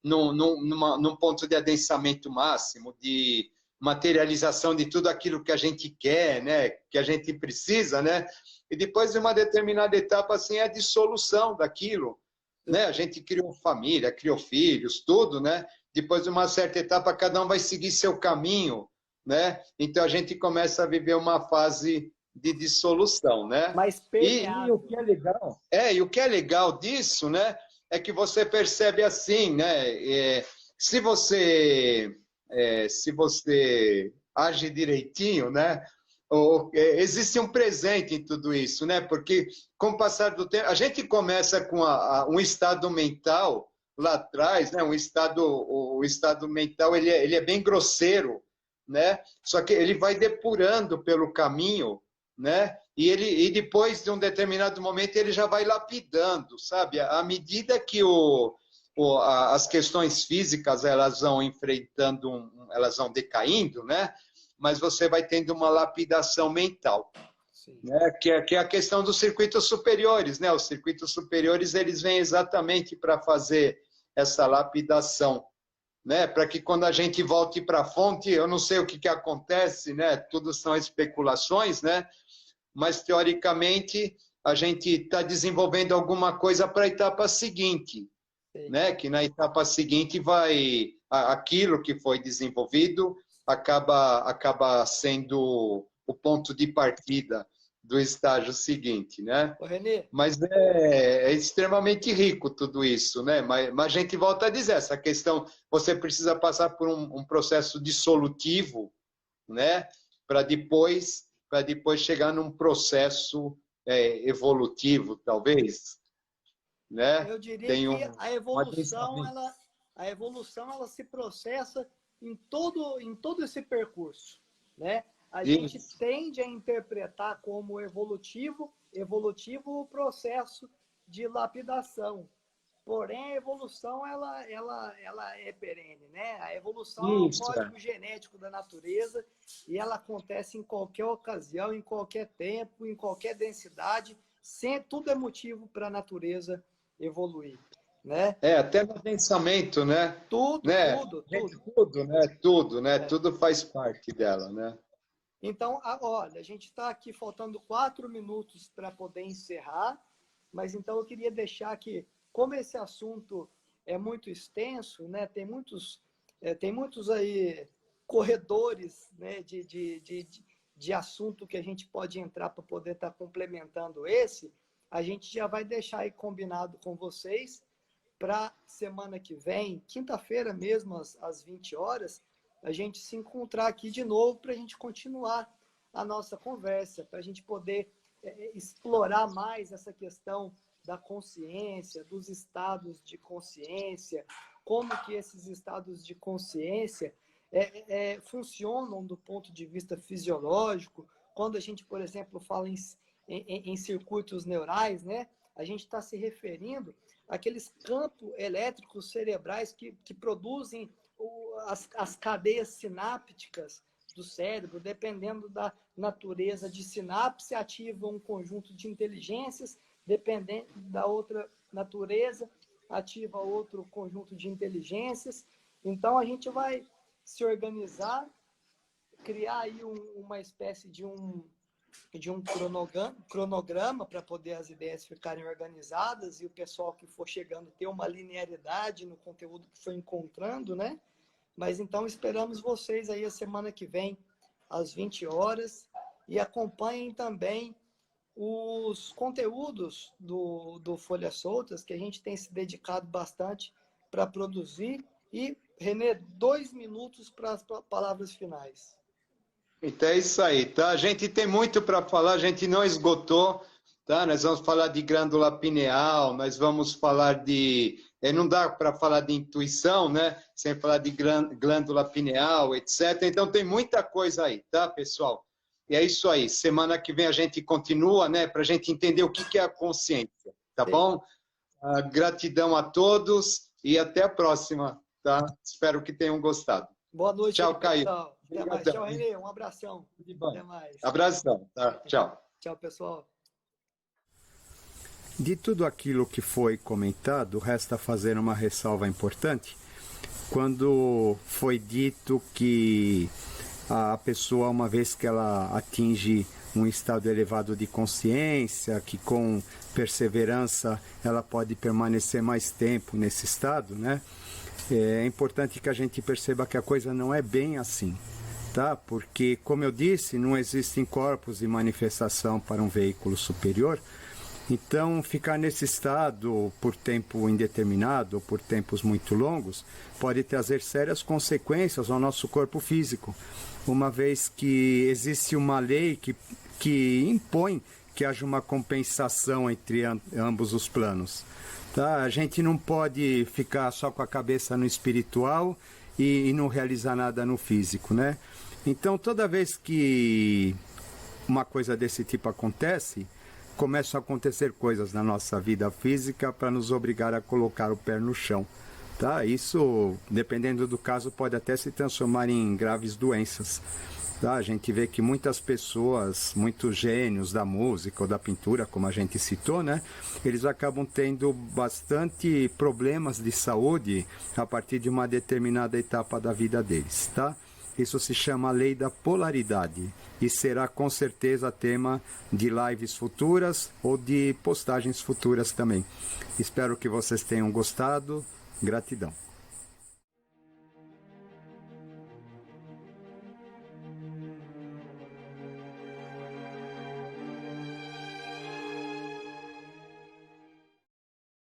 num ponto de adensamento máximo, de materialização de tudo aquilo que a gente quer, né, que a gente precisa, né? E depois de uma determinada etapa, assim, é a dissolução daquilo, né? A gente criou família, criou filhos, tudo, né? Depois de uma certa etapa, cada um vai seguir seu caminho, né? Então a gente começa a viver uma fase de dissolução, né?
Mais
E o
permeável.
que é legal, e o que é legal disso, né? É que você percebe assim, né? Se você age direitinho, né? Existe um presente em tudo isso, né? Porque com o passar do tempo, a gente começa com um estado mental lá atrás, né? O estado mental ele é bem grosseiro, né? Só que ele vai depurando pelo caminho, né? E depois de um determinado momento ele já vai lapidando, sabe? À medida que as questões físicas elas vão enfrentando, elas vão decaindo, né? Mas você vai tendo uma lapidação mental, né? Que é a questão dos circuitos superiores, né? Os circuitos superiores eles vêm exatamente para fazer essa lapidação, né? Para que quando a gente volte para a fonte, eu não sei o que acontece, né? Tudo são especulações, né? Mas teoricamente a gente está desenvolvendo alguma coisa para a etapa seguinte, né? Que na etapa seguinte aquilo que foi desenvolvido acaba sendo o ponto de partida do estágio seguinte, né?
Ô, Renê,
Mas é extremamente rico tudo isso, né? Mas a gente volta a dizer, essa questão, você precisa passar por um processo dissolutivo, né? Para depois chegar num processo evolutivo, talvez, né?
eu diria
Tem
que
um adensamento.
a evolução ela se processa em todo esse percurso, né? A gente
Isso.
tende a interpretar como evolutivo o processo de lapidação. Porém, a evolução ela é perene, né? A evolução é um código genético da natureza e ela acontece em qualquer ocasião, em qualquer tempo, em qualquer densidade. Tudo é motivo para a natureza evoluir, né?
Até no pensamento, né?
Tudo,
Né?
tudo,
Gente,
tudo.
tudo, né? Tudo, né? Tudo faz parte dela, né?
Então, olha, a gente está aqui faltando 4 minutos para poder encerrar, mas então eu queria deixar que, como esse assunto é muito extenso, né? Tem muitos aí corredores, né? De assunto que a gente pode entrar para poder estar complementando esse, a gente já vai deixar aí combinado com vocês para semana que vem, quinta-feira mesmo, às 20 horas, a gente se encontrar aqui de novo para a gente continuar a nossa conversa, para a gente poder explorar mais essa questão da consciência, dos estados de consciência, como que esses estados de consciência funcionam do ponto de vista fisiológico. Quando a gente, por exemplo, fala em circuitos neurais, né? A gente está se referindo àqueles campos elétricos cerebrais que produzem as cadeias sinápticas do cérebro, dependendo da natureza de sinapse, ativa um conjunto de inteligências, dependendo da outra natureza, ativa outro conjunto de inteligências. Então, a gente vai se organizar, criar aí uma espécie de um cronograma para poder as ideias ficarem organizadas e o pessoal que for chegando ter uma linearidade no conteúdo que foi encontrando, né? Mas então esperamos vocês aí a semana que vem, às 20 horas, e acompanhem também os conteúdos do Folhas Soltas, que a gente tem se dedicado bastante para produzir. E, Renê, 2 minutos para as palavras finais.
Então é isso aí, tá? A gente tem muito para falar, a gente não esgotou, tá? Nós vamos falar de glândula pineal, nós vamos falar de... não dá para falar de intuição, né? Sem falar de glândula pineal, etc. Então tem muita coisa aí, tá, pessoal? E é isso aí. Semana que vem a gente continua, né? Para a gente entender o que é a consciência, tá bom? Gratidão a todos e até a próxima, tá? Espero que tenham gostado.
Boa noite.
Tchau, Caio.
Até mais. Tchau, Renê. Um abração. Até mais.
Abração. Tá? Tchau.
Tchau, pessoal.
De tudo aquilo que foi comentado, resta fazer uma ressalva importante. Quando foi dito que a pessoa, uma vez que ela atinge um estado elevado de consciência, que com perseverança ela pode permanecer mais tempo nesse estado, né? É importante que a gente perceba que a coisa não é bem assim, tá? Porque, como eu disse, não existem corpos de manifestação para um veículo superior. Então, ficar nesse estado por tempo indeterminado ou por tempos muito longos pode trazer sérias consequências ao nosso corpo físico, uma vez que existe uma lei que impõe que haja uma compensação entre ambos os planos. Tá? A gente não pode ficar só com a cabeça no espiritual e não realizar nada no físico, né? Então, toda vez que uma coisa desse tipo acontece, começam a acontecer coisas na nossa vida física para nos obrigar a colocar o pé no chão. Tá? Isso, dependendo do caso, pode até se transformar em graves doenças. Tá? A gente vê que muitas pessoas, muitos gênios da música ou da pintura, como a gente citou, né? Eles acabam tendo bastante problemas de saúde a partir de uma determinada etapa da vida deles. Tá? Isso se chama a lei da polaridade e será com certeza tema de lives futuras ou de postagens futuras também. Espero que vocês tenham gostado. Gratidão.